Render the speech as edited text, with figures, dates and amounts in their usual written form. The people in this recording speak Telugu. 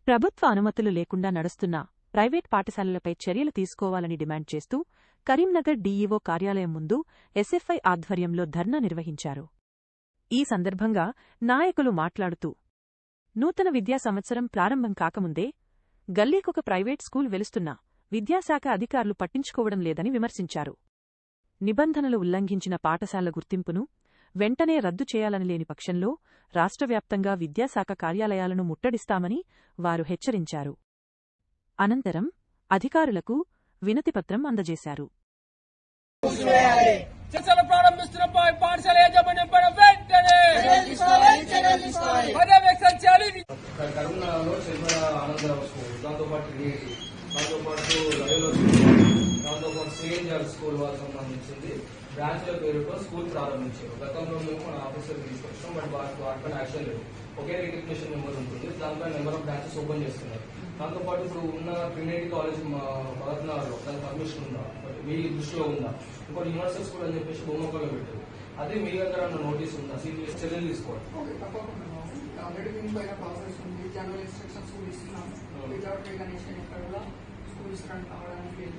ప్రభుత్వ అనుమతులు లేకుండా నడుస్తున్న ప్రైవేట్ పాఠశాలలపై చర్యలు తీసుకోవాలని డిమాండ్ చేస్తూ కరీంనగర్ డీఈఓ కార్యాలయం ముందు ఎస్ఎఫ్ఐ ఆధ్వర్యంలో ధర్నా నిర్వహించారు. ఈ సందర్భంగా నాయకులు మాట్లాడుతూ నూతన విద్యా సంవత్సరం ప్రారంభం కాకముందే గల్లీకొక ప్రైవేట్ స్కూల్ వెలుస్తున్నా విద్యాశాఖ అధికారులు పట్టించుకోవడం లేదని విమర్శించారు. నిబంధనలు ఉల్లంఘించిన పాఠశాల గుర్తింపును వెంటనే రద్దు చేయాలని లేని పక్షంలో రాష్ట్రవ్యాప్తంగా విద్యాశాఖ కార్యాలయాలను ముట్టడిస్తామని వారు హెచ్చరించారు. అనంతరం అధికారులకు వినతిపత్రం అందజేశారు. చర్చలు ప్రారంభిస్తున్న పాఠశాల యాజమాన్యంపై వెంటనే పర్యవేక్షణ చేయాలి. కరీంనగర్లో చిల్మల ఆనందరావు స్కూల్, దాంతోపాటు డిఏటి, దాంతోపాటు లయోలో, దాంతోపాటు సిఎన్జిఆర్ స్కూల్ వాళ్ళకి సంబంధించింది బ్రాంచ్ల పేరుతో స్కూల్ ప్రారంభించారు. గతంలో మేము మన ఆఫీసర్ తీసుకొచ్చాం, బట్ వాటిపైన యాక్షన్ లేదు. ఒకే రికగ్నిషన్ నెంబర్ ఉంటుంది, దానిపై నెంబర్ ఆఫ్ బ్రాంచెస్ ఓపెన్ చేస్తున్నారు. దాంతోపాటు ఇప్పుడు ఉన్న ట్రినిటీ కాలేజ్ భరత్నగర్లో దాని పర్మిషన్ ఉందా, మీ దృష్టిలో ఉందా? ఇంకోటి యూనివర్సల్ స్కూల్ అని చెప్పేసి బొమ్మకల్లో పెట్టారు. అదే మీ దగ్గర నోటీస్ ఉందా? సీరియస్ చర్యలు తీసుకోవాలి. ఆల్రెడీ దీని పైన ప్రాసెస్ ఉంది. జనరల్ ఇన్స్ట్రక్షన్స్ కూడా ఇస్తున్నాము. వితౌట్ రికగ్నిషన్ ఎక్కడ కూడా స్కూల్స్ రన్ కావడానికి లేదు.